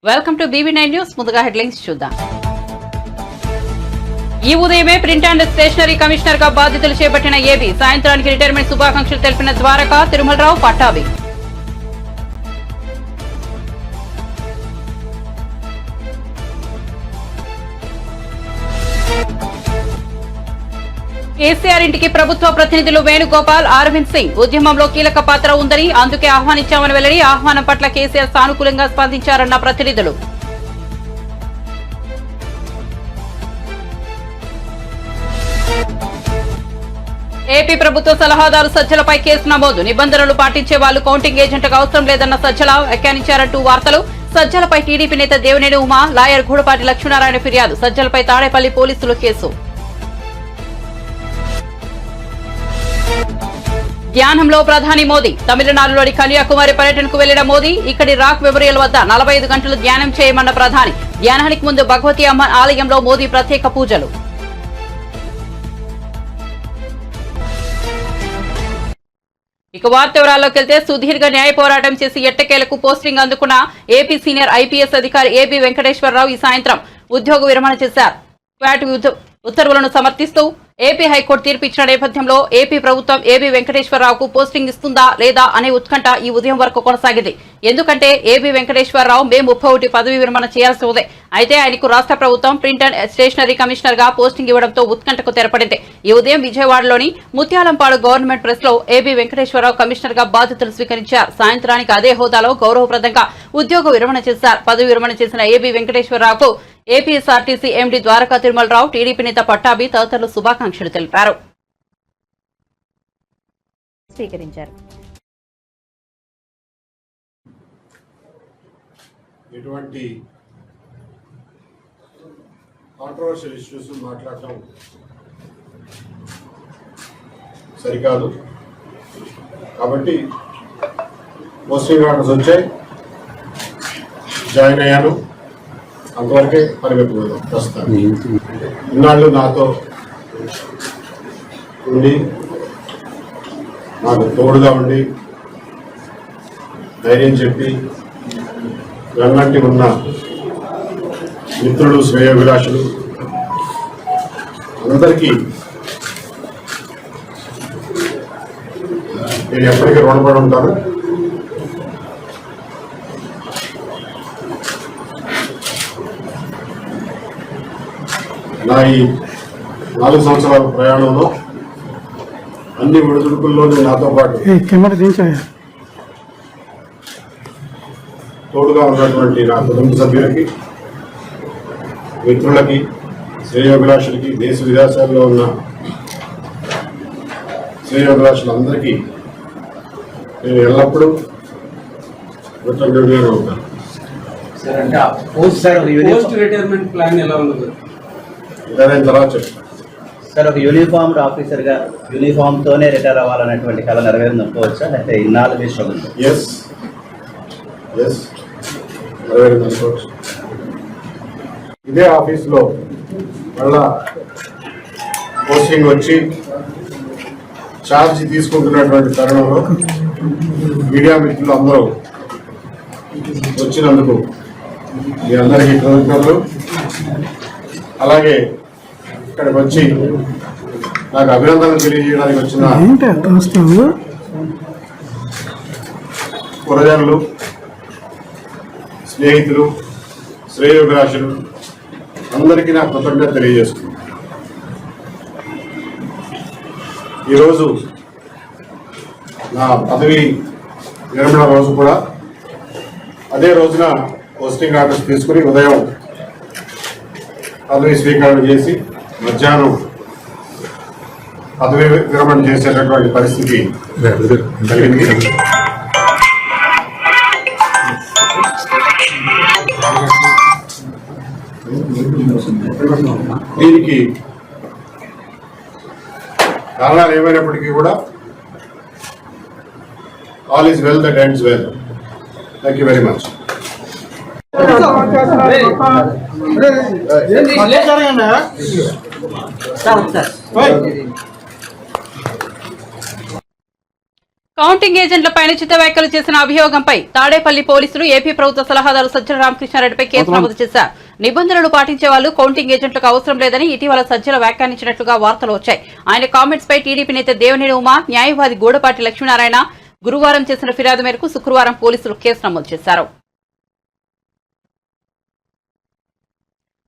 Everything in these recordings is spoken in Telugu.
Welcome to BB9 news. ముందుగా హెడ్లైన్స్ చూద్దాం. ఈ ఉదయమే ప్రింట్ అండ్ స్టేషనరీ కమిషనర్ గా బాధ్యతలు చేపట్టిన ఏబీ. సాయంత్రానికి రిటైర్మెంట్ శుభాకాంక్షలు తెలిపిన ద్వారకా తిరుమలరావు పట్టాభి. కేసీఆర్ ఇంటికి ప్రభుత్వ ప్రతినిధులు వేణుగోపాల్, అరవింద్ సింగ్. ఉద్యమంలో కీలక పాత్ర ఉందని, అందుకే ఆహ్వానించామని వెల్లడి. ఆహ్వానం పట్ల కేసీఆర్ సానుకూలంగా స్పందించారన్న ప్రతినిధులు. ఏపీ ప్రభుత్వ సలహాదారు సజ్జలపై కేసు నమోదు. నిబంధనలు పాటించే వాళ్లు కౌంటింగ్ ఏజెంట్గా అవసరం లేదన్న సజ్జల వ్యాఖ్యానించారంటూ వార్తలు. సజ్జలపై టీడీపీ నేత దేవినేని ఉమా, లాయర్ గూడపాటి లక్ష్మీనారాయణ ఫిర్యాదు. సజ్జలపై తాడేపల్లి పోలీసులు కేసు. ధ్యానంలో ప్రధాని మోదీ. తమిళనాడులోని కన్యాకుమారి పర్యటనకు వెళ్లిన మోదీ ఇక్కడి రాక్ మెమోరియల్ వద్ద 45 గంటలు ధ్యానం చేయమన్న ప్రధాని. ధ్యానానికి ముందు భగవతి అమ్మ ఆలయంలో మోదీ ప్రత్యేక పూజలు. ఇక వార్త వివరాల్లోకి వెళ్తే, సుదీర్ఘ న్యాయ పోరాటం చేసి ఎట్టకేలకు పోస్టింగ్ అందుకున్న ఏపీ సీనియర్ ఐపీఎస్ అధికారి ఏబీ వెంకటేశ్వరరావు ఈ సాయంత్రం ఉద్యోగ విరమణ చేశారు. క్వాట్ ఉత్తర్వులను సమర్థిస్తూ ఏపీ హైకోర్టు తీర్పు ఇచ్చిన నేపథ్యంలో ఏపీ ప్రభుత్వం ఏబీ వెంకటేశ్వరరావుకు పోస్టింగ్ ఇస్తుందా లేదా అనే ఉత్కంఠ ఈ ఉదయం వరకు కొనసాగింది. ఎందుకంటే ఏబీ వెంకటేశ్వరరావు మే 31 పదవి విరమణ చేయాల్సి ఉంది. అయితే ఆయనకు రాష్ట్ర ప్రభుత్వం ప్రింట్ అండ్ స్టేషనరీ కమిషనర్ గా పోస్టింగ్ ఇవ్వడంతో ఉత్కంఠకు తెరపడింది. ఈ ఉదయం విజయవాడలోని ముత్యాలంపాడు గవర్నమెంట్ ప్రెస్ లో ఏబీ వెంకటేశ్వరరావు కమిషనర్ గా బాధ్యతలు స్వీకరించారు. సాయంత్రానికి అదే హోదాలో గౌరవప్రదంగా ఉద్యోగ విరమణ చేశారు. పదవి విరమణ చేసిన ఏబీ వెంకటేశ్వరరావుకు APSRTC MD Dwaraka Tirumala Rao, TDP నేత పట్టాభి తదితరులు శుభాకాంక్షలు తెలిపారు. ఎటువంటి కాంట్రవర్షియల్ ఇష్యూస్ మాట్లాడటం సరికాదు. కాబట్టి పోస్టింగ్ ఆర్డర్స్ వచ్చాయి, జాయిన్ అయ్యాను, అంతవరకే పరిగెత్తుకోదాం. ప్రస్తుతం ఇన్నాళ్ళు నాతో ఉండి నాకు తోడుగా ఉండి ధైర్యం చెప్పి వెన్నంటి ఉన్న మిత్రులు, శ్రేయోభిలాషులు అందరికీ నేను ఎప్పటికీ రుణపడి ఉంటాను. నా ఈ 4 సంవత్సరాల ప్రయాణంలో అన్ని విడుదలకుల్లోనూ నాతో పాటు తోడుగా ఉన్నటువంటి నా కుటుంబ సభ్యులకి, మిత్రులకి, శ్రేయోభిలాషులకి, దేశ విదేశాల్లో ఉన్న శ్రేయోభిలాషులందరికీ నేను ఎల్లప్పుడూ కృతజ్ఞుడిగా ఉంటాను. రిటైర్మెంట్ ప్లాన్ ఎలా ఉండదు ఇదైన తర్వాత చెప్తాను సార్. ఒక యూనిఫామ్డ్ ఆఫీసర్ గా యూనిఫామ్ తోనే రిటైర్ అవ్వాలనేటువంటి కళ నెరవేరింది అనుకోవచ్చా, లేకపోతే ఇన్నాళ్ళు వేస్ట్ అవుతుంది? ఎస్ నెరవేరింది అనుకోవచ్చు. ఇదే ఆఫీస్లో మళ్ళా పోస్టింగ్ వచ్చి ఛార్జ్ తీసుకుంటున్నటువంటి తరుణంలో మీడియా మిత్రులు అందరూ వచ్చినందుకు మీ అందరికీ కృతజ్ఞతలు. అలాగే ఇక్కడికి వచ్చి నాకు అభినందనలు తెలియజేయడానికి వచ్చిన పురజనులు, స్నేహితులు, శ్రేయోభిలాషులు అందరికీ నా కృతజ్ఞత తెలియజేస్తున్నాను. ఈరోజు నా పదవి విరమణ రోజు కూడా అదే రోజున పోస్టింగ్ ఆర్డర్స్ తీసుకుని ఉదయం పదవి స్వీకారం చేసి మధ్యాహ్నం పదవి విరమణ చేసేటటువంటి పరిస్థితి కలిగింది. దీనికి కారణాలు ఏమైనప్పటికీ కూడా all is well that ends well. Thank you very much. Counting ఏజెంట్లపై అనుచిత వ్యాఖ్యలు చేసిన అభియోగంపై తాడేపల్లి పోలీసులు ఏపీ ప్రభుత్వ సలహాదారు సజ్జల రామకృష్ణారెడ్డిపై కేసు నమోదు చేశారు. నిబంధనలు పాటించే వాళ్ళు కౌంటింగ్ ఏజెంట్లకు అవసరం లేదని ఇటీవల సజ్జల వ్యాఖ్యానించినట్లుగా వార్తలు వచ్చాయి. ఆయన కామెంట్స్ పై టీడీపీ నేత దేవినేని ఉమా, న్యాయవాది గూడపాటి లక్ష్మీనారాయణ గురువారం చేసిన ఫిర్యాదు మేరకు శుక్రవారం పోలీసులు కేసు నమోదు చేశారు.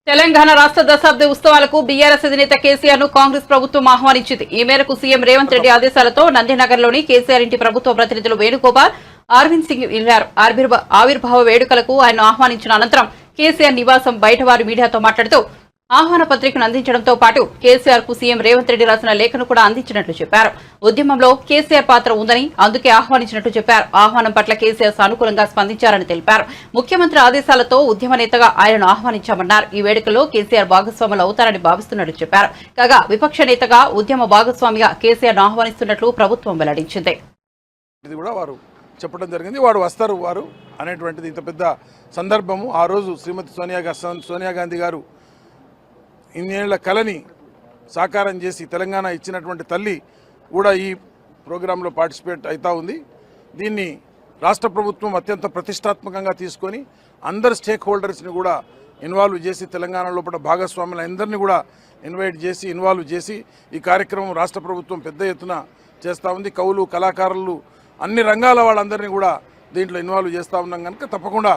తెలంగాణ రాష్ట్ర దశాబ్ది ఉత్సవాలకు బీఆర్ఎస్ అధినేత కేసీఆర్ ను కాంగ్రెస్ ప్రభుత్వం ఆహ్వానించింది. ఈ మేరకు సీఎం రేవంత్ రెడ్డి ఆదేశాలతో నందినగర్లోని కేసీఆర్ ఇంటి ప్రభుత్వ ప్రతినిధులు వేణుగోపాల్, అరవింద్ సింగ్ వెళ్లారు. ఆవిర్భావ వేడుకలకు ఆయన ఆహ్వానించిన అనంతరం కేసీఆర్ నివాసం బయట వారు మీడియాతో మాట్లాడుతూ ఆహ్వాన పత్రికను అందించడంతో పాటు కేసీఆర్ కు సీఎం రేవంత్ రెడ్డి రాసిన లేఖను కూడా అందించినట్లు చెప్పారు. ఉద్యమంలో కేసీఆర్ పాత్ర ఉందని అందుకే ఆహ్వానించినట్లు చెప్పారు. ఆహ్వానం పట్ల కేసీఆర్ సానుకూలంగా స్పందించారని తెలిపారు. ముఖ్యమంత్రి ఆదేశాలతో ఉద్యమ నేతగా ఆయనను ఆహ్వానించామన్నారు. ఈ వేడుకలో కేసీఆర్ భాగస్వాములు అవుతారని భావిస్తున్నట్లు చెప్పారు. కాగా విపక్ష నేతగా ఉద్యమ భాగస్వామిగా కేసీఆర్ ను ఆహ్వానిస్తున్నట్లు ప్రభుత్వం వెల్లడించింది. చెప్పడం జరిగింది. వారు వస్తారు వారు అనేటువంటిది ఇంత పెద్ద సందర్భము. ఆ రోజు శ్రీమతి సోనియా గాంధీ గారు ఇన్నేళ్ల కళని సాకారం చేసి తెలంగాణ ఇచ్చినటువంటి తల్లి కూడా ఈ ప్రోగ్రాంలో పార్టిసిపేట్ అవుతూ ఉంది. దీన్ని రాష్ట్ర ప్రభుత్వం అత్యంత ప్రతిష్టాత్మకంగా తీసుకొని అందరు స్టేక్ హోల్డర్స్ని కూడా ఇన్వాల్వ్ చేసి తెలంగాణ లోపల భాగస్వాములందరినీ కూడా ఇన్వాల్వ్ చేసి ఈ కార్యక్రమం రాష్ట్ర ప్రభుత్వం పెద్ద ఎత్తున చేస్తూ ఉంది. కవులు, కళాకారులు, అన్ని రంగాల వాళ్ళందరినీ కూడా దీంట్లో ఇన్వాల్వ్ చేస్తూ ఉన్నాం కనుక తప్పకుండా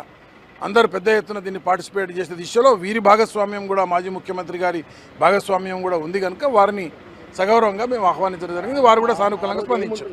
అందరూ పెద్ద ఎత్తున దీన్ని పార్టిసిపేట్ చేసే దిశలో వీరి భాగస్వామ్యం కూడా మాజీ ముఖ్యమంత్రి గారి భాగస్వామ్యం కూడా ఉంది కనుక వారిని సగౌరవంగా మేము ఆహ్వానించడం జరిగింది. వారు కూడా సానుకూలంగా స్పందించారు.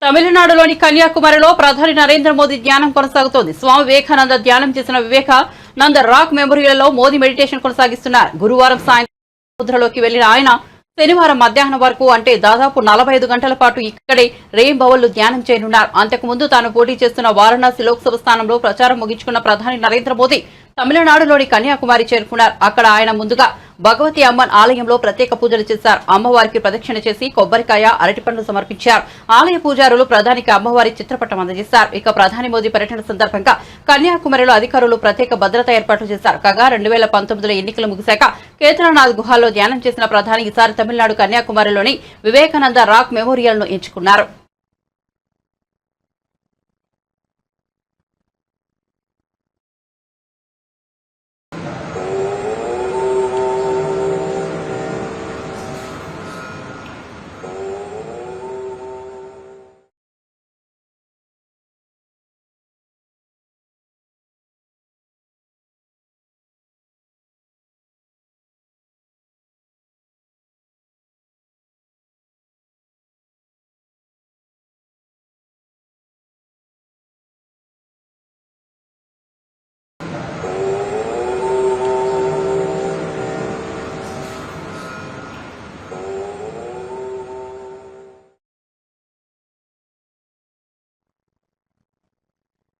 తమిళనాడులోని కన్యాకుమారిలో ప్రధాని నరేంద్ర మోదీ ధ్యానం కొనసాగుతోంది. స్వామి వివేకానంద ధ్యానం చేసిన వివేకానంద రాక్ మెమోరియల్లో మోదీ మెడిటేషన్ కొనసాగిస్తున్నారు. గురువారం సాయంత్రం సముద్రంలోకి వెళ్లిన ఆయన శనివారం మధ్యాహ్నం వరకు అంటే దాదాపు 45 గంటల పాటు ఇక్కడే రేయింబవళ్లు ధ్యానం చేయనున్నారు. అంతకుముందు తాను పోటీ చేస్తున్న వారణాసి లోక్సభ స్థానంలో ప్రచారం ముగించుకున్న ప్రధాని నరేంద్ర మోదీ తమిళనాడులోని కన్యాకుమారి చేరుకున్నారు. అక్కడ ఆయన ముందుగా భగవతి అమ్మన్ ఆలయంలో ప్రత్యేక పూజలు చేశారు. అమ్మవారికి ప్రదక్షిణ చేసి కొబ్బరికాయ, అరటిపండ్లు సమర్పించారు. ఆలయ పూజారులు ప్రధానికి అమ్మవారి చిత్రపటం అందజేశారు. ఇక ప్రధాని మోదీ పర్యటన సందర్భంగా కన్యాకుమారిలో అధికారులు ప్రత్యేక భద్రతా ఏర్పాట్లు చేశారు. కాగా 2019లో ఎన్నికలు ముగిశాక కేదార్నాథ్ గుహాల్లో ధ్యానం చేసిన ప్రధాని ఈసారి తమిళనాడు కన్యాకుమారిలోని వివేకానంద రాక్ మెమోరియల్ ను ఎంచుకున్నారు.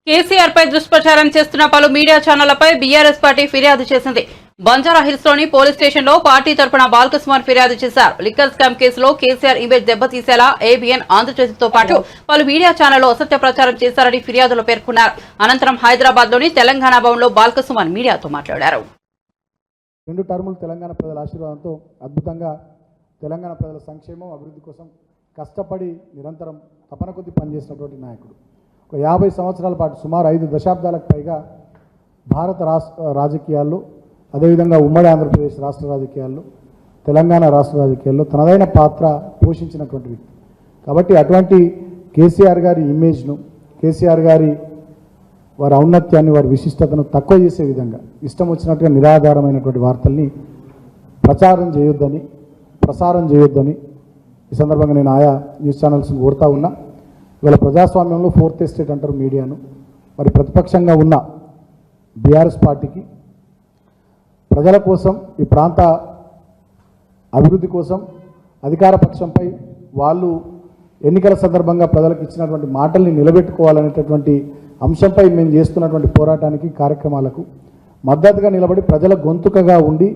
కేసీఆర్ పై దుష్ప్రచారం చేస్తున్న పలు మీడియా ఛానళ్లపై బీఆర్ఎస్ పార్టీ ఫిర్యాదు చేసింది. బంజారాహిల్స్ లోని పోలీస్ స్టేషన్ లో పార్టీ తరపున బాల్కసుమార్ ఫిర్యాదు చేశారు. లిక్కర్ స్కామ్ కేసులో కేసీఆర్ ఇమేజ్ దెబ్బతీసేలా ఏబీఎన్, ఆంధ్రజ్యోతితో పాటు పలు మీడియా ఛానళ్లు అసత్య ప్రచారం చేశారని ఫిర్యాదులో పేర్కొన్నారు. అనంతరం హైదరాబాద్ లోని తెలంగాణ భవన్ లో బాల్కసుమార్ మీడియాతో మాట్లాడారు. 2 టర్ములు తెలంగాణ ప్రజల ఆశీర్వాదంతో అద్భుతంగా తెలంగాణ ప్రజల సంక్షేమం, అభివృద్ధి కోసం కష్టపడి నిరంతరం తపన కొద్ది పనిచేసినటువంటి నాయకుడు. ఒక 50 సంవత్సరాల పాటు సుమారు 5 దశాబ్దాలకు పైగా భారత రాజకీయాల్లో, అదేవిధంగా ఉమ్మడి ఆంధ్రప్రదేశ్ రాష్ట్ర రాజకీయాల్లో, తెలంగాణ రాష్ట్ర రాజకీయాల్లో తనదైన పాత్ర పోషించినటువంటి వ్యక్తి. కాబట్టి అటువంటి కేసీఆర్ గారి ఇమేజ్ను, కేసీఆర్ గారి వారి ఔన్నత్యాన్ని, వారి విశిష్టతను తక్కువ చేసే విధంగా ఇష్టం వచ్చినట్టుగా నిరాధారమైనటువంటి వార్తల్ని ప్రసారం చేయొద్దని ఈ సందర్భంగా నేను ఆయా న్యూస్ ఛానల్స్ని కోరుతా ఉన్నా. ఇవాళ ప్రజాస్వామ్యంలో 4th ఎస్టేట్ అంటారు మీడియాను. మరి ప్రతిపక్షంగా ఉన్న బీఆర్ఎస్ పార్టీకి ప్రజల కోసం, ఈ ప్రాంత అభివృద్ధి కోసం, అధికార పక్షంపై వాళ్ళు ఎన్నికల సందర్భంగా ప్రజలకు ఇచ్చినటువంటి మాటల్ని నిలబెట్టుకోవాలనేటటువంటి అంశంపై మేము చేస్తున్నటువంటి పోరాటానికి, కార్యక్రమాలకు మద్దతుగా నిలబడి ప్రజల గొంతుకగా ఉండి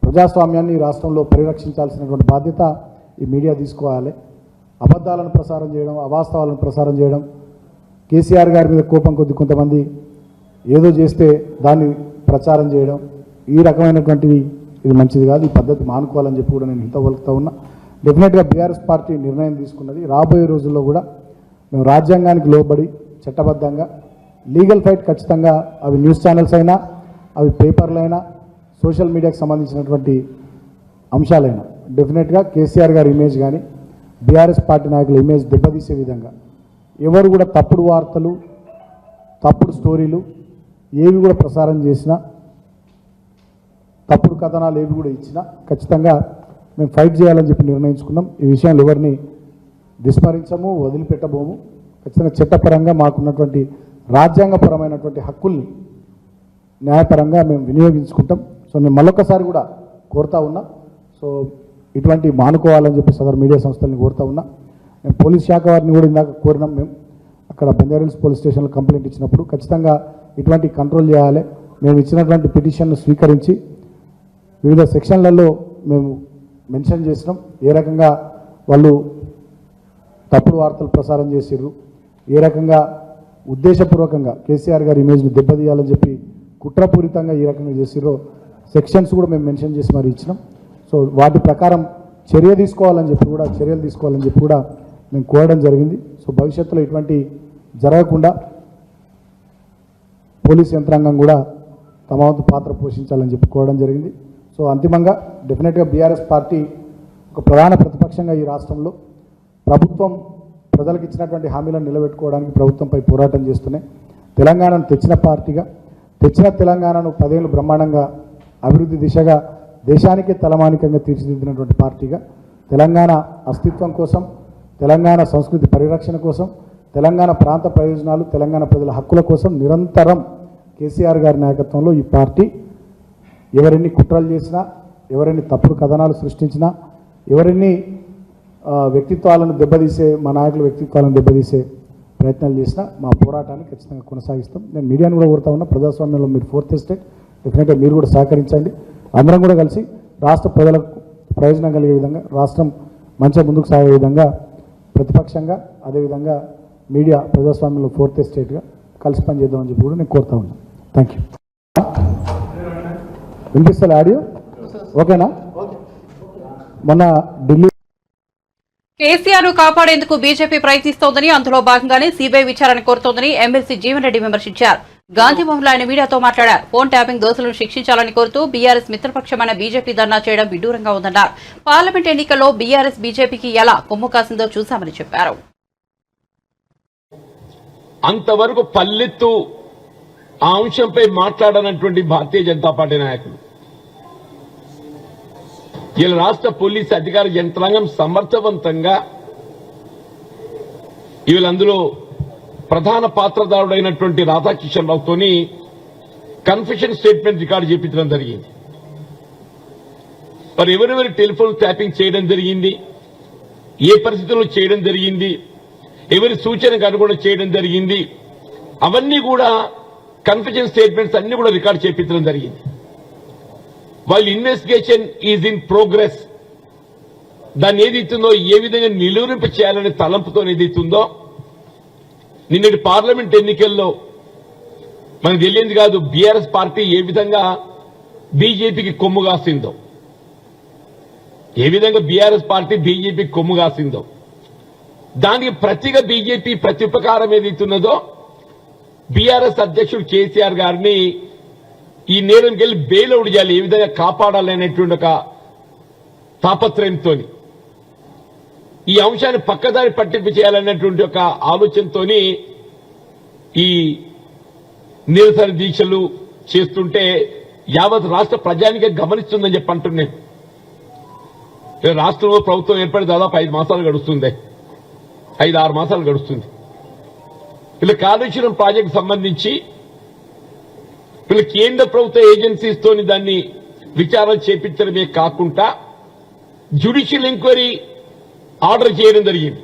ప్రజాస్వామ్యాన్ని రాష్ట్రంలో పరిరక్షించాల్సినటువంటి బాధ్యత ఈ మీడియా తీసుకోవాలి. అబద్ధాలను ప్రసారం చేయడం, అవాస్తవాలను ప్రసారం చేయడం, కేసీఆర్ గారి మీద కోపం కొద్ది కొంతమంది ఏదో చేస్తే దాన్ని ప్రచారం చేయడం, ఈ రకమైనటువంటివి ఇది మంచిది కాదు. ఈ పద్ధతి మానుకోవాలని చెప్పి కూడా నేను హితవలుకుతా ఉన్నా. డెఫినెట్గా బీఆర్ఎస్ పార్టీ నిర్ణయం తీసుకున్నది. రాబోయే రోజుల్లో కూడా మేము రాజ్యాంగానికి లోబడి చట్టబద్ధంగా లీగల్ ఫైట్ ఖచ్చితంగా అవి న్యూస్ ఛానల్స్ అయినా అవి పేపర్లైనా సోషల్ మీడియాకి సంబంధించినటువంటి అంశాలైనా డెఫినెట్గా కేసీఆర్ గారి ఇమేజ్ కానీ బీఆర్ఎస్ పార్టీ నాయకుల ఇమేజ్ దెబ్బతీసే విధంగా ఎవరు కూడా తప్పుడు వార్తలు తప్పుడు స్టోరీలు ఏవి కూడా ప్రసారం చేసినా తప్పుడు కథనాలు ఏవి కూడా ఇచ్చినా ఖచ్చితంగా మేము ఫైట్ చేయాలని చెప్పి నిర్ణయించుకున్నాం. ఈ విషయాలు ఎవరిని విస్మరించము, వదిలిపెట్టబోము. ఖచ్చితంగా చట్టపరంగా మాకున్నటువంటి రాజ్యాంగపరమైనటువంటి హక్కుల్ని న్యాయపరంగా మేము వినియోగించుకుంటాం. సో నేను మళ్ళొకసారి కూడా కోరుతా ఉన్నా, సో ఇటువంటి మానుకోవాలని చెప్పి సదరు మీడియా సంస్థల్ని కోరుతా ఉన్నా. మేము పోలీస్ శాఖ వారిని కూడా ఇందాక కోరినాం. మేము అక్కడ బంజారాహిల్స్ పోలీస్ స్టేషన్లో కంప్లైంట్ ఇచ్చినప్పుడు ఖచ్చితంగా ఇటువంటి కంట్రోల్ చేయాలి. మేము ఇచ్చినటువంటి పిటిషన్ను స్వీకరించి వివిధ సెక్షన్లలో మేము మెన్షన్ చేసినాం. ఏ రకంగా వాళ్ళు తప్పుడు వార్తలు ప్రసారం చేసిర్రు, ఏ రకంగా ఉద్దేశపూర్వకంగా కేసీఆర్ గారి ఇమేజ్ని దెబ్బతీయాలని చెప్పి కుట్రపూరితంగా ఈ రకంగా చేసిర్రో సెక్షన్స్ కూడా మేము మెన్షన్ చేసి మరి ఇచ్చినాం. సో వాటి ప్రకారం చర్యలు తీసుకోవాలని చెప్పి కూడా మేము కోరడం జరిగింది. సో భవిష్యత్తులో ఇటువంటి జరగకుండా పోలీస్ యంత్రాంగం కూడా తమ వంతు పాత్ర పోషించాలని చెప్పి కోరడం జరిగింది. సో అంతిమంగా డెఫినెట్గా బీఆర్ఎస్ పార్టీ ఒక ప్రధాన ప్రతిపక్షంగా ఈ రాష్ట్రంలో ప్రభుత్వం ప్రజలకు ఇచ్చినటువంటి హామీలను నిలబెట్టుకోవడానికి ప్రభుత్వంపై పోరాటం చేస్తూనే తెలంగాణను తెచ్చిన తెలంగాణను 10 ఏళ్ళు బ్రహ్మాండంగా అభివృద్ధి దిశగా దేశానికే తలమానికంగా తీర్చిదిద్దినటువంటి పార్టీగా తెలంగాణ అస్తిత్వం కోసం, తెలంగాణ సంస్కృతి పరిరక్షణ కోసం, తెలంగాణ ప్రాంత ప్రయోజనాలు, తెలంగాణ ప్రజల హక్కుల కోసం నిరంతరం కేసీఆర్ గారి నాయకత్వంలో ఈ పార్టీ ఎవరెన్ని కుట్రలు చేసినా, ఎవరెన్ని తప్పుడు కథనాలు సృష్టించినా, ఎవరెన్ని వ్యక్తిత్వాలను దెబ్బతీసే మా నాయకుల వ్యక్తిత్వాలను దెబ్బతీసే ప్రయత్నాలు చేసినా మా పోరాటాన్ని ఖచ్చితంగా కొనసాగిస్తాం. నేను మీడియాను కూడా కోరుతా ఉన్నా, ప్రజాస్వామ్యంలో మీరు 4th ఎస్టేట్, డెఫినెట్గా మీరు కూడా సహకరించండి. అందరం కూడా కలిసి రాష్ట్ర ప్రజలకు ప్రయోజనం కలిగే విధంగా, రాష్ట్రం మంచిగా ముందుకు సాగే విధంగా ప్రతిపక్షంగా, అదేవిధంగా మీడియా ప్రజాస్వామ్యంలో 4th ఎస్టేట్గా కలిసి పనిచేద్దామని చెప్పి కూడా నేను కోరుతా ఉన్నాను. Thank you. వినిపిస్తుంది ఆడియో? ఓకేనా? మొన్న ఢిల్లీ కేసీఆర్ ను కాపాడేందుకు బీజేపీ ప్రయత్నిస్తోందని, అందులో భాగంగానే సీబీఐ విచారణ కోరుతోందని ఎమ్మెల్సీ జీవన్ రెడ్డి విమర్శించారు. గాంధీభవన్లో ఆయన మీడియాతో మాట్లాడారు. ఫోన్ ట్యాపింగ్ దోషులను శిక్షించాలని కోరుతూ బీఆర్ఎస్ మిత్రపక్షమైన బీజేపీ ధర్నా చేయడం విడ్డూరంగా ఉందన్నారు. పార్లమెంట్ ఎన్నికల్లో బీఆర్ఎస్ బీజేపీకి ఎలా కొమ్ము కాసిందో చూశామని చెప్పారు. అంతవరకు పల్లెత్తు ఆ అంశంపై మాట్లాడనటువంటి భారతీయ జనతా పార్టీ నాయకులు ఇలా రాష్ట్ర పోలీసు అధికార యంత్రాంగం సమర్థవంతంగా వీళ్ళందులో ప్రధాన పాత్రధారుడైనటువంటి రాధాకిషన్ రావుతోని కన్ఫెషన్ స్టేట్మెంట్ రికార్డు చేయించడం జరిగింది. మరి ఎవరెవరి టెలిఫోన్ ట్యాపింగ్ చేయడం జరిగింది, ఏ పరిస్థితుల్లో చేయడం జరిగింది, ఎవరి సూచనకు అనుగుణంగా చేయడం జరిగింది, అవన్నీ కూడా కన్ఫెషన్ స్టేట్మెంట్స్ అన్ని కూడా రికార్డు చేయించడం జరిగింది. వాళ్ళ ఇన్వెస్టిగేషన్ ఈజ్ ఇన్ ప్రోగ్రెస్. దాన్ని ఏదైతుందో ఏ విధంగా నిలువరింప చేయాలనే తలంపుతో ఏదైతుందో నిన్నటి పార్లమెంట్ ఎన్నికల్లో మనకు తెలియంది కాదు, బీఆర్ఎస్ పార్టీ ఏ విధంగా బీజేపీకి కొమ్ము కాసిందో, ఏ విధంగా బీఆర్ఎస్ పార్టీ బీజేపీకి కొమ్ము కాసిందో, దానికి ప్రతిగా బీజేపీ ప్రత్యుపకారం ఏదైతున్నదో బీఆర్ఎస్ అధ్యక్షుడు కేసీఆర్ గారిని ఈ నేరంకి వెళ్ళి బెయిల్అవుట్ చేయాలి, ఏ విధంగా కాపాడాలనేటువంటి ఒక తాపత్రయంతో ఈ అంశాన్ని పక్కదారి పట్టింపు చేయాలనేటువంటి ఒక ఆలోచనతో ఈ నిరసన దీక్షలు చేస్తుంటే యావత్ రాష్ట్ర ప్రజానికే గమనిస్తుందని చెప్పి అంటున్నాను. రాష్ట్రంలో ప్రభుత్వం ఏర్పడి దాదాపు 5 మాసాలు గడుస్తుంది, 5-6 మాసాలు గడుస్తుంది. వీళ్ళ కాళేశ్వరం ప్రాజెక్టు సంబంధించి వీళ్ళ కేంద్ర ప్రభుత్వ ఏజెన్సీస్ తోని దాన్ని విచారణ చేపించడమే కాకుండా జ్యుడిషియల్ ఎంక్వైరీ ఆర్డర్ చేయడం జరిగింది.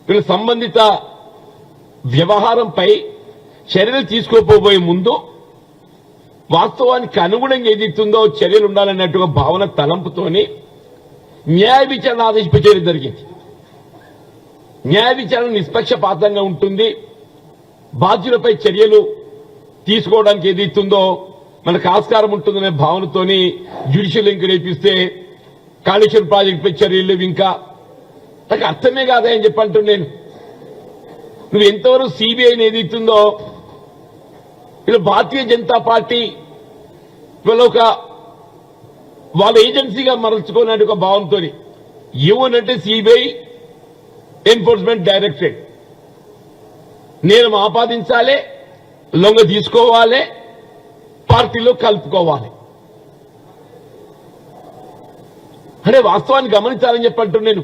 వీళ్ళ సంబంధిత వ్యవహారంపై చర్యలు తీసుకోపోబోయే ముందు వాస్తవానికి అనుగుణంగా ఏదైతుందో చర్యలు ఉండాలన్నట్టుగా భావన తలంపుతోని న్యాయ విచారణ ఆదేశించడం జరిగింది. న్యాయ విచారణ నిష్పక్షపాతంగా ఉంటుంది, బాధ్యులపై చర్యలు తీసుకోవడానికి ఏదైతుందో మనకు ఆస్కారం ఉంటుందనే భావనతోని జ్యుడిషియల్ ఎంక్వైరీ ఇప్పిస్తే కాళేశ్వరం ప్రాజెక్టు చర్యలు ఇంకా నాకు అర్థమే కాదా అని చెప్పంటున్నాను నేను. నువ్వు ఎంతవరకు సిబిఐని ఏదైతుందో ఇలా భారతీయ జనతా పార్టీ ఇవాళ ఒక వాళ్ళ ఏజెన్సీగా మరల్చుకునే ఒక భావంతో ఏమనంటే సిబిఐ ఎన్ఫోర్స్మెంట్ డైరెక్టరేట్ నేరం ఆపాదించాలి, లొంగ తీసుకోవాలి, పార్టీలో కలుపుకోవాలి అంటే వాస్తవాన్ని గమనించాలని చెప్పంటున్నాను నేను.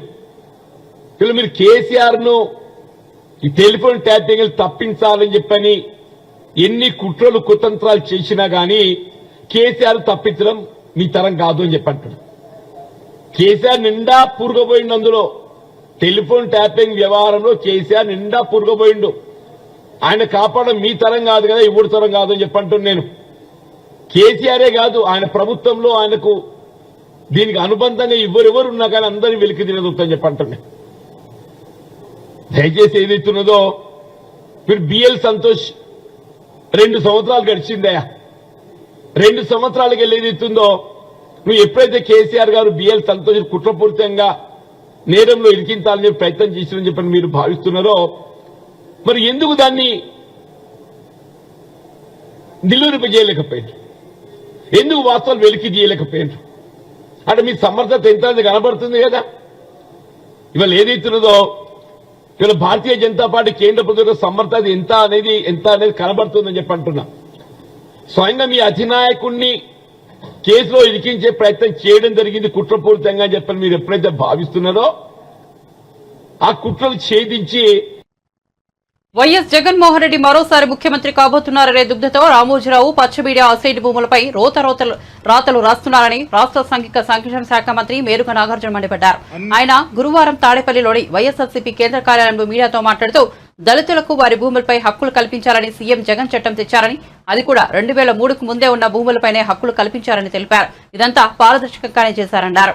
ఇలా మీరు కేసీఆర్ ను ఈ టెలిఫోన్ ట్యాపింగ్ తప్పించాలని చెప్పని ఎన్ని కుట్రలు కుతంత్రాలు చేసినా గానీ కేసీఆర్ తప్పించడం మీ తరం కాదు అని చెప్పంటున్నాడు. కేసీఆర్ నిండా పూరుకుపోయిండు, అందులో టెలిఫోన్ ట్యాపింగ్ వ్యవహారంలో కేసీఆర్ నిండా పూరుకుపోయిండు. ఆయన కాపాడడం మీ తరం కాదు కదా, ఇవ్వడు తరం కాదు అని చెప్పంటున్నాను నేను. కేసీఆరే కాదు ఆయన ప్రభుత్వంలో ఆయనకు దీనికి అనుబంధంగా ఎవరెవరు ఉన్నా కానీ అందరినీ వెలికి తినదొద్దని చెప్పంటున్నాను. దయచేసి ఏదైతున్నదో మీరు బిఎల్ సంతోష్ 2 సంవత్సరాలు గడిచిందయా, 2 సంవత్సరాలకి వెళ్ళి ఏదైతుందో నువ్వు ఎప్పుడైతే కేసీఆర్ గారు బిఎల్ సంతోష్ కుట్రపూరితంగా నేరంలో ఇరికించాలని ప్రయత్నం చేసినని చెప్పని మీరు భావిస్తున్నారో మరి ఎందుకు దాన్ని నిలువరింపజేయలేకపోయారు, ఎందుకు వాస్తవాలు వెలికి తీయలేకపోయారు అంటే మీ సమర్థత ఎంత కనబడుతుంది కదా. ఇవాళ ఏదైతున్నదో ఇవాళ భారతీయ జనతా పార్టీ కేంద్ర ప్రభుత్వ సమర్థత ఎంత అనేది కనబడుతుందని చెప్పి అంటున్నా. స్వయంగా మీ అధినాయకుడిని కేసులో ఇరికించే ప్రయత్నం చేయడం జరిగింది కుట్రపూరితంగా అని చెప్పని మీరు ఎప్పుడైతే భావిస్తున్నారో ఆ కుట్రలు ఛేదించి వైఎస్ జగన్మోహన్ రెడ్డి మరోసారి ముఖ్యమంత్రి కాబోతున్నారనే దుగ్ధతో రామోజీరావు పచ్చబీడి అసైడ్ భూములపై రాతలు రాస్తున్నారని రాష్ట్ర సాంఘిక సంక్షేమ శాఖ మంత్రి మేరుగ నాగార్జున మండిపడ్డారు. ఆయన గురువారం తాడేపల్లిలోని వైఎస్ఆర్సీపీ కేంద్ర కార్యాలయంలో మీడియాతో మాట్లాడుతూ దళితులకు వారి భూములపై హక్కులు కల్పించాలని సీఎం జగన్ చట్టం తెచ్చారని, అది కూడా 2003కు ముందే ఉన్న భూములపైనే హక్కులు కల్పించారని తెలిపారు. ఇదంతా పారదర్శకంగానే చేశారన్నారు.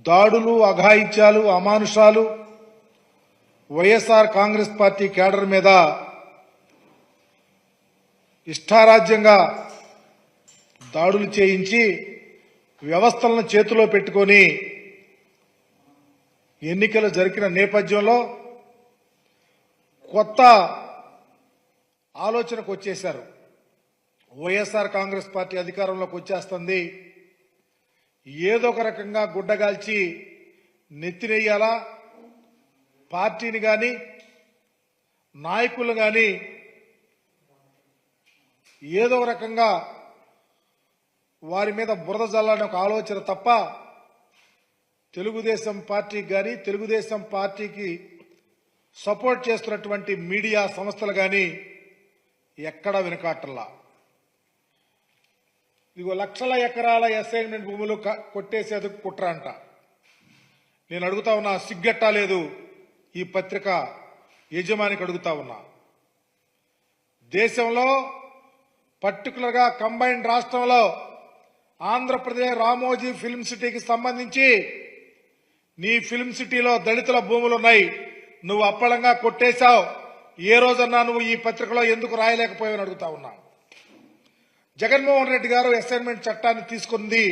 దాడులు, అఘాయిత్యాలు, అమానుషాలు వైఎస్ఆర్ కాంగ్రెస్ పార్టీ కేడర్ మీద ఇష్టారాజ్యంగా దాడులు చేయించి వ్యవస్థలను చేతిలో పెట్టుకొని ఎన్నికలు జరిగిన నేపథ్యంలో కొత్త ఆలోచనకు వచ్చేశారు. వైఎస్ఆర్ కాంగ్రెస్ పార్టీ అధికారంలోకి వచ్చేస్తుంది, ఏదో ఒక రకంగా గుడ్డగాల్చి నెత్తినేయాలా, పార్టీని కానీ నాయకులు కానీ ఏదో రకంగా వారి మీద బురద జల్లాలని ఒక ఆలోచన తప్ప తెలుగుదేశం పార్టీకి కానీ తెలుగుదేశం పార్టీకి సపోర్ట్ చేస్తున్నటువంటి మీడియా సంస్థలు కానీ ఎక్కడా వెనుకాటల్లా. ఇదిగో లక్షల ఎకరాల అసైన్మెంట్ భూములు కొట్టేసేందుకు కుట్ర అంట. నేను అడుగుతా ఉన్నా, సిగ్గట్టా లేదు ఈ పత్రిక యజమానికి అడుగుతా ఉన్నా. దేశంలో పర్టికులర్గా కంబైన్డ్ రాష్ట్రంలో ఆంధ్రప్రదేశ్ రామోజీ ఫిల్మ్ సిటీకి సంబంధించి నీ ఫిల్మ్ సిటీలో దళితుల భూములున్నాయి, నువ్వు అప్పళంగా కొట్టేశావు. ఏ రోజన్నా నువ్వు ఈ పత్రికలో ఎందుకు రాయలేకపోయావని అడుగుతా ఉన్నా. జగన్మోహన్ రెడ్డి గారు అసైన్మెంట్ చట్టాన్ని తీసుకుంది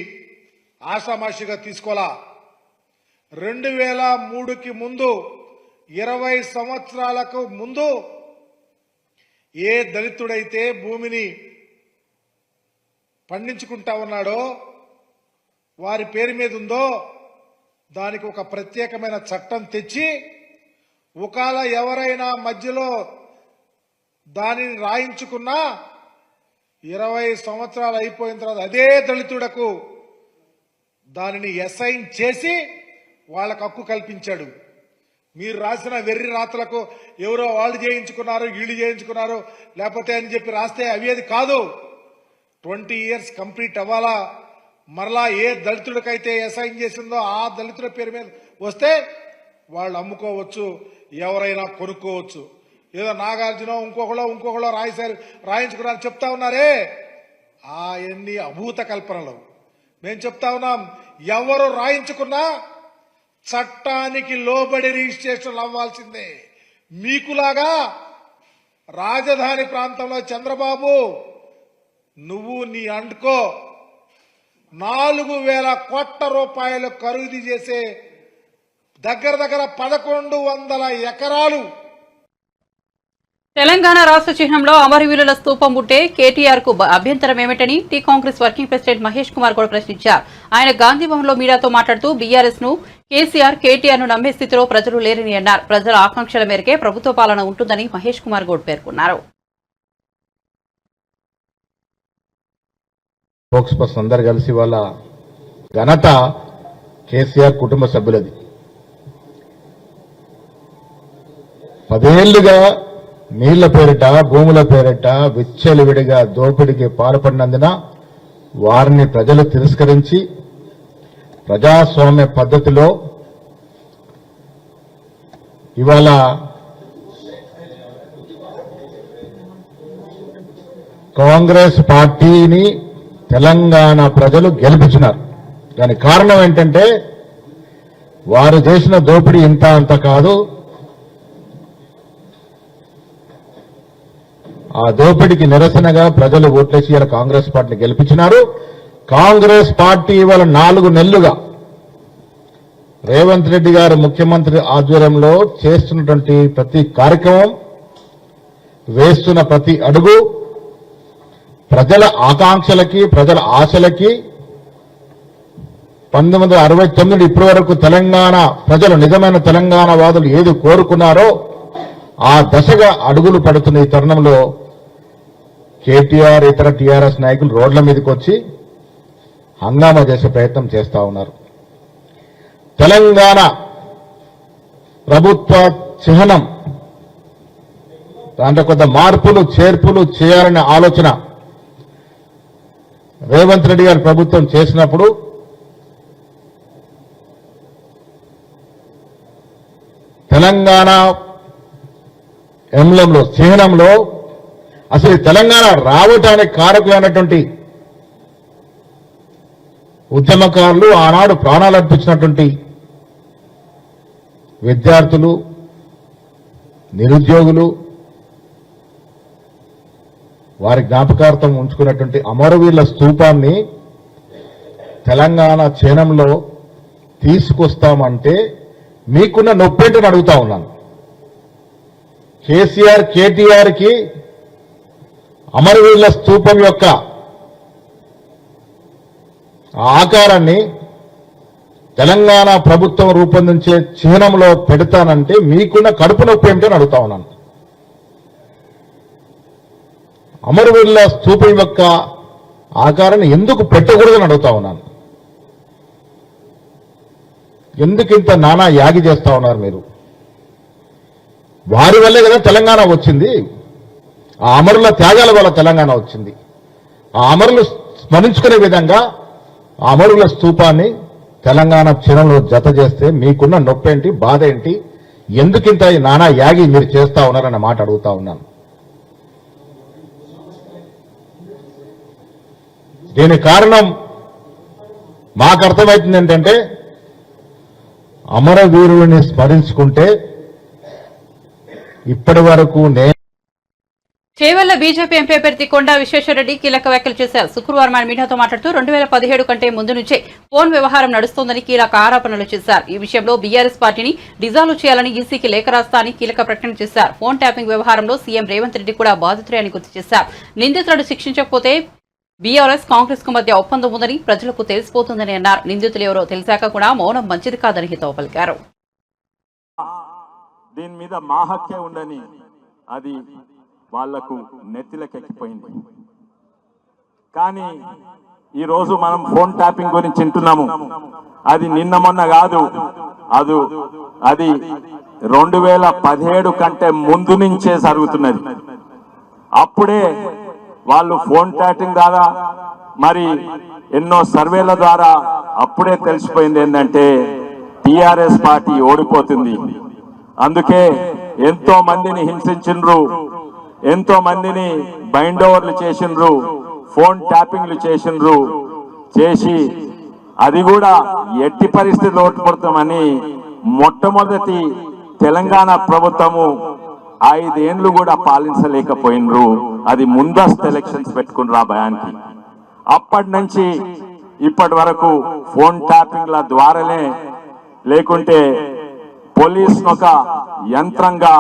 ఆషామాషిగా తీసుకోలా. 2003కి ముందు 20 సంవత్సరాలకు ముందు ఏ దళితుడైతే భూమిని పండించుకుంటా ఉన్నాడో, వారి పేరు మీద ఉందో దానికి ఒక ప్రత్యేకమైన చట్టం తెచ్చి ఒకవేళ ఎవరైనా మధ్యలో దానిని రాయించుకున్నా 20 సంవత్సరాలు అయిపోయిన తర్వాత అదే దళితుడకు దానిని అసైన్ చేసి వాళ్ళకు హక్కు కల్పించాడు. మీరు రాసిన వెర్రి రాతలకు ఎవరో వాళ్ళు చేయించుకున్నారు, వీళ్ళు చేయించుకున్నారు లేకపోతే అని చెప్పి రాస్తే అవి కాదు. 20 years కంప్లీట్ అవ్వాలా. మరలా ఏ దళితుడికైతే అసైన్ చేసిందో ఆ దళితుల పేరు మీద వస్తే వాళ్ళు అమ్ముకోవచ్చు, ఎవరైనా కొనుక్కోవచ్చు. ఏదో నాగార్జున ఇంకొకళ్ళో రాయించుకున్నారు చెప్తా ఉన్నారే, అవన్నీ అభూత కల్పనలు. మేము చెప్తా ఉన్నాం, ఎవరు రాయించుకున్నా చట్టానికి లోబడి రిజిస్ట్రేషన్ అవ్వాల్సిందే. మీకులాగా రాజధాని ప్రాంతంలో చంద్రబాబు నువ్వు నీ అంటుకో 4,000 కోట్ల రూపాయలు ఖరీదు చేసే దగ్గర 1,100 ఎకరాలు తెలంగాణ రాష్ట్ర చిహ్నంలో అమరవీరుల స్తూపం ఉంటే కేటీఆర్ కు అభ్యంతరం ఏమిటని T Congress working president Mahesh Kumar Goud ప్రశ్నించారు. ఆయన గాంధీ భవన్ లో మీడియాతో మాట్లాడుతూ బీఆర్ఎస్ ను కేసీఆర్ కేటీఆర్ ను నమ్మే స్థితిలో ప్రజలు లేరని అన్నారు. ప్రజల ఆకాంక్షల మేరకే ప్రభుత్వ పాలన ఉంటుందని మహేష్ కుమార్ గౌడ్ పేర్కొన్నారు. స్పోక్స్ పర్సన్ అందరు కలిసి వాళ్ళ ఘనత కేసీఆర్ కుటుంబ సభ్యులది. 10 ఏళ్లుగా నీళ్ల పేరిట భూముల పేరిట విచ్చలవిడిగా దోపిడీకి పాల్పడినందున వారిని ప్రజలు తిరస్కరించి ప్రజాస్వామ్య పద్ధతిలో ఇవాళ కాంగ్రెస్ పార్టీని తెలంగాణ ప్రజలు గెలిపించినారు. దానికి కారణం ఏంటంటే వారు చేసిన దోపిడీ ఇంత అంత కాదు. ఆ దోపిడీకి నిరసనగా ప్రజలు ఓట్లేసి ఇలా కాంగ్రెస్ పార్టీని గెలిపించినారు. కాంగ్రెస్ పార్టీ ఇవాళ 4 నెలలుగా రేవంత్ రెడ్డి గారు ముఖ్యమంత్రి ఆధ్వర్యంలో చేస్తున్నటువంటి ప్రతి కార్యక్రమం, వేస్తున్న ప్రతి అడుగు ప్రజల ఆకాంక్షలకి, ప్రజల ఆశలకి 1969 ఇప్పటి వరకు తెలంగాణ ప్రజలు నిజమైన తెలంగాణ వాదులు ఏది కోరుకున్నారో ఆ దశగా అడుగులు పడుతున్న ఈ తరుణంలో కేటీఆర్ ఇతర టీఆర్ఎస్ నాయకులు రోడ్ల మీదకి వచ్చి హంగామా చేసే ప్రయత్నం చేస్తా ఉన్నారు. తెలంగాణ ప్రభుత్వ చిహ్నం దాంట్లో కొంత మార్పులు చేర్పులు చేయాలనే ఆలోచన రేవంత్ రెడ్డి గారి ప్రభుత్వం చేసినప్పుడు తెలంగాణ ఎంబ్లంలో చిహ్నంలో అసలు తెలంగాణ రావటానికి కారకులైనటువంటి ఉద్యమకారులు, ఆనాడు ప్రాణాలు అర్పించినటువంటి విద్యార్థులు, నిరుద్యోగులు, వారి జ్ఞాపకార్థం ఉంచుకున్నటువంటి అమరవీరుల స్తూపాన్ని తెలంగాణ చిహ్నంలో తీసుకొస్తామంటే మీకున్న నొప్పేంటని అడుగుతా ఉన్నాను. కేసీఆర్ కేటీఆర్ కి అమరవీరుల స్తూపం యొక్క ఆకారాన్ని తెలంగాణ ప్రభుత్వం రూపొందించే చిహ్నంలో పెడతానంటే మీకున్న కడుపు నొప్పి ఏమిటని అడుగుతా ఉన్నాను. అమరవీరుల స్తూపం యొక్క ఆకారాన్ని ఎందుకు పెట్టకూడదని అడుగుతా ఉన్నాను. ఎందుకు ఇంత నానా యాగి చేస్తా ఉన్నారు మీరు? వారి వల్లే కదా తెలంగాణ వచ్చింది. ఆ అమరుల త్యాగాల వల్ల తెలంగాణ వచ్చింది. ఆ అమరులు స్మరించుకునే విధంగా ఆ అమరుల స్తూపాన్ని తెలంగాణ చిహ్నంలో జత చేస్తే మీకున్న నొప్పేంటి, బాధ ఏంటి? ఎందుకింత నానా యాగి మీరు చేస్తా ఉన్నారన్న మాట అడుగుతా ఉన్నాను. దీని కారణం మాకు అర్థమవుతుంది ఏంటంటే అమరవీరుని స్మరించుకుంటే ఇప్పటి వరకు చేవెళ్ల బీజేపీ ఎంపీ అభ్యర్థి కొండా విశ్వేశ్వరరెడ్డి కీలక వ్యాఖ్యలు చేశారు. శుక్రవారం ఆయన మీడియాతో మాట్లాడుతూ 2017 కంటే ముందు నుంచే ఫోన్ వ్యవహారం నడుస్తోందని కీలక ఆరోపణలు చేశారు. ఈ విషయంలో బీఆర్ఎస్ పార్టీని డిజాల్వ్ చేయాలని ఈసీకి లేఖ రాస్తా అని కీలక ప్రకటన చేశారు. ఫోన్ ట్యాపింగ్ వ్యవహారంలో సీఎం రేవంత్ రెడ్డి కూడా బాధితులే అని గుర్తు చేశారు. నిందితులను శిక్షించకపోతే బీఆర్ఎస్ కాంగ్రెస్ కు మధ్య ఒప్పందం ఉందని ప్రజలకు తెలిసిపోతుందని అన్నారు. నిందితులు ఎవరో తెలిసాక కూడా మౌనం మంచిది కాదని హితవు పలికారు. దీని మీద మా హక్కే ఉండని అది వాళ్లకు నెత్తిలకెక్కిపోయింది. కానీ ఈరోజు మనం ఫోన్ ట్యాపింగ్ గురించి వింటున్నాము. అది నిన్న మొన్న కాదు, అది 2017 కంటే ముందు నుంచే జరుగుతున్నది. అప్పుడే వాళ్ళు ఫోన్ ట్యాపింగ్ ద్వారా మరి ఎన్నో సర్వేల ద్వారా అప్పుడే తెలిసిపోయింది ఏంటంటే టిఆర్ఎస్ పార్టీ ఓడిపోతుంది. అందుకే ఎంతో మందిని హింసించిండ్రు, ఎంతో మందిని బైండ్ ఓవర్లు చేసిండ్రు, ఫోన్ ట్యాపింగ్లు చేసి అది కూడా ఎట్టి పరిస్థితులు ఓడిపోతామని మొట్టమొదటి తెలంగాణ ప్రభుత్వము 5 ఏళ్లు కూడా పాలించలేకపోయినరు. అది ముందస్తు ఎలక్షన్స్ పెట్టుకున్నారు ఆ భయానికి. అప్పటి నుంచి ఇప్పటి వరకు ఫోన్ ట్యాపింగ్ల ద్వారానే లేకుంటే పోలీసును ఒక యంత్రంగా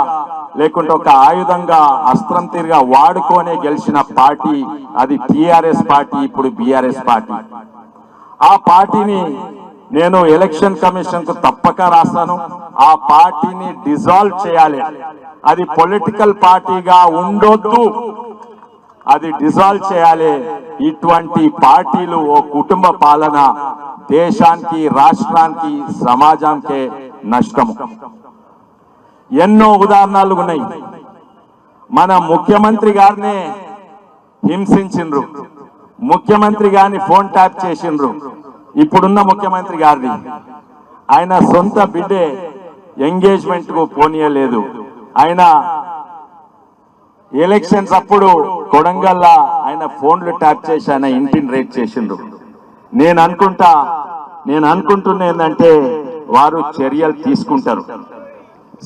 లేకుంటే ఒక ఆయుధంగా అస్త్రం తీరుగా వాడుకొనే గెలిచిన పార్టీ అది టిఆర్ఎస్ పార్టీ, ఇప్పుడు బిఆర్ఎస్ పార్టీ. ఆ పార్టీని నేను ఎలక్షన్ కమిషన్ కు తప్పక రాస్తాను. ఆ పార్టీని డిజాల్వ్ చేయాలి. అది పొలిటికల్ పార్టీగా ఉండొద్దు, అది డిజాల్వ్ చేయాలి. ఇటువంటి పార్టీలు ఓ కుటుంబ పాలన దేశానికి, రాష్ట్రానికి, సమాజానికి నష్టము. ఎన్నో ఉదాహరణలు ఉన్నాయి. మన ముఖ్యమంత్రి గారినే హింసించిండ్రు, ముఖ్యమంత్రి గారిని ఫోన్ ట్యాప్ చేసిండ్రు. ఇప్పుడున్న ముఖ్యమంత్రి గారిని ఆయన సొంత బిడ్డే ఎంగేజ్మెంట్ కు పోనీయలేదు. ఆయన ఎలక్షన్స్ అప్పుడు కొడంగల్లా ఆయన ఫోన్లు ట్యాప్ చేసి ఆయన ఇంటిని రేట్ చేసిండ్రు. నేను అనుకుంటున్నా ఏంటంటే వారు చర్యలు తీసుకుంటారు.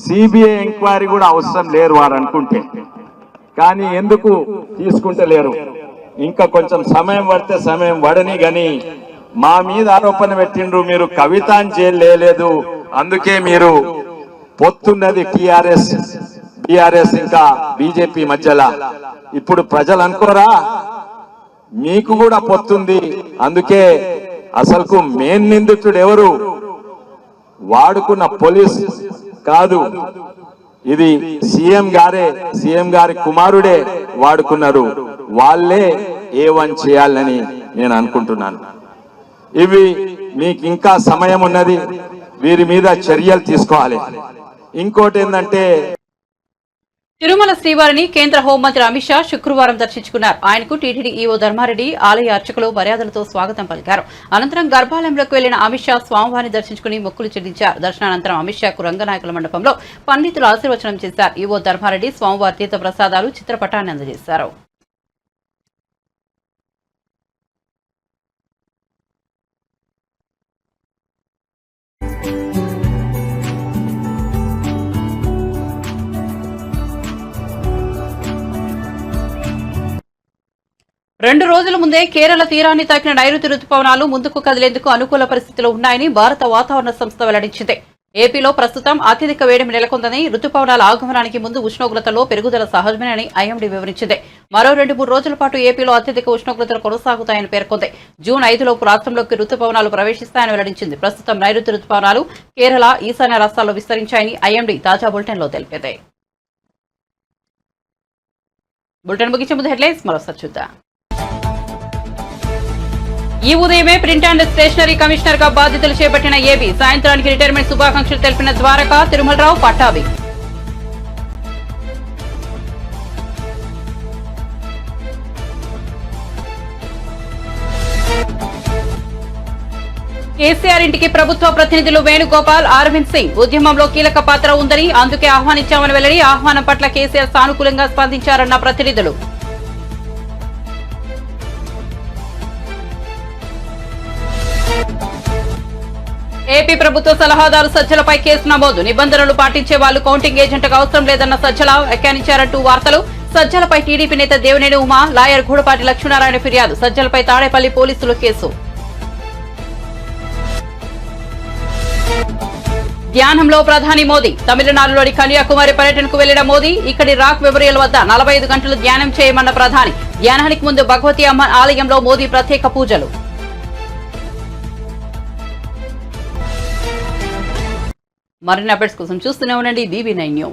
సిబిఐ ఎంక్వైరీ కూడా అవసరం లేరు వారు అనుకుంటే, కానీ ఎందుకు తీసుకుంటలేరు? ఇంకా కొంచెం సమయం పడితే సమయం పడని గాని మా మీద ఆరోపణ పెట్టిండ్రు, మీరు కవితని చేయలేదు, అందుకే మీరు పొత్తున్నది టిఆర్ఎస్ బిఆర్ఎస్ ఇంకా బీజేపీ మధ్యలో. ఇప్పుడు ప్రజలు అనుకోరా మీకు కూడా పొత్తుంది, అందుకే అసలుకు మెయిన్ నిందితుడు ఎవరు? వాడుకున్న పోలీస్ కాదు, ఇది సీఎం గారి కుమారుడే వాడుకున్నారు. వాళ్ళే A1 చేయాలని నేను అనుకుంటున్నాను. ఇవి మీకు ఇంకా సమయం ఉన్నది, వీరి మీద చర్యలు తీసుకోవాలి. ఇంకోటి ఏంటంటే తిరుమల శ్రీవారిని కేంద్ర హోంమంత్రి అమిత్ షా శుక్రవారం దర్శించుకున్నారు. ఆయనకు టీటీడీ ఈవో ధర్మారెడ్డి, ఆలయ అర్చకులు మర్యాదలతో స్వాగతం పలికారు. అనంతరం గర్భాలయంలోకి వెళ్లిన అమిత్ షా స్వామివారిని దర్శించుకుని మొక్కులు చెల్లించారు. దర్శనానంతరం అమిత్ షాకు రంగనాయకుల మండపంలో పండితులు ఆశీర్వచనం చేశారు. ఈవో ధర్మారెడ్డి స్వామివారి తీర్థ ప్రసాదాలు, చిత్రపటాన్ని అందజేశారు. రెండు రోజుల ముందే కేరళ తీరాన్ని తాకిన నైరుతి రుతుపవనాలు ముందుకు కదిలేందుకు అనుకూల పరిస్థితులు ఉన్నాయని భారత వాతావరణ సంస్థ వెల్లడించింది. ఏపీలో ప్రస్తుతం అత్యధిక వేడిమి నెలకొందని, రుతుపవనాల ఆగమనానికి ముందు ఉష్ణోగ్రతలో పెరుగుదల సహజమేనని ఐఎండీ వివరించింది. మరో 2-3 రోజుల పాటు ఏపీలో అత్యధిక ఉష్ణోగ్రతలు కొనసాగుతాయని పేర్కొంది. జూన్ 5లోపు రాష్ట్రంలోకి రుతుపవనాలు ప్రవేశిస్తాయని వెల్లడించింది. ప్రస్తుతం నైరుతి రుతుపవనాలు కేరళ, ఈశాన్య రాష్ట్రాల్లో విస్తరించాయని ఐఎండీ తాజా బులెటిన్లో తెలిపింది. బులెటిన్ ముగించే ముందు హెడ్లైన్స్ మరోసారి చూద్దాం. ఈ ఉదయమే ప్రింట్ అండ్ స్టేషనరీ కమిషనర్ గా బాధ్యతలు చేపట్టిన ఏబీ, సాయంత్రానికి రిటైర్మెంట్ శుభాకాంక్షలు తెలిపిన ద్వారకా, తిరుమలరావు, పట్టాభి. కేసీఆర్ ఇంటికి ప్రభుత్వ ప్రతినిధులు వేణుగోపాల్, అరవింద్ సింగ్ ఉద్యమంలో కీలక పాత్ర ఉందని, అందుకే ఆహ్వానించామని వెల్లడి. ఆహ్వానం పట్ల కేసీఆర్ సానుకూలంగా స్పందించారన్న ప్రతినిధులు. ఏపీ ప్రభుత్వ సలహాదారు సజ్జలపై కేసు నమోదు. నిబంధనలు పాటించే వాళ్లు కౌంటింగ్ ఏజెంట్గా అవసరం లేదన్న సజ్జల వ్యాఖ్యానించారంటూ వార్తలు. సజ్జలపై టీడీపీ నేత దేవినేని ఉమా, లాయర్ గూడపాటి లక్ష్మీనారాయణ ఫిర్యాదు. సజ్జలపై తాడేపల్లి పోలీసులు కేసు. ధ్యానంలో ప్రధాని మోదీ. తమిళనాడులోని కన్యాకుమారి పర్యటనకు వెళ్లిన మోదీ ఇక్కడి రాక్ మెమోరియల్ వద్ద 45 గంటలు ధ్యానం చేయమన్న ప్రధాని. ధ్యానానికి ముందు భగవతి అమ్మ ఆలయంలో మోదీ ప్రత్యేక పూజలు. మరిన్ని అప్డేట్స్ కోసం చూస్తూనే ఉండండి BB9 న్యూస్.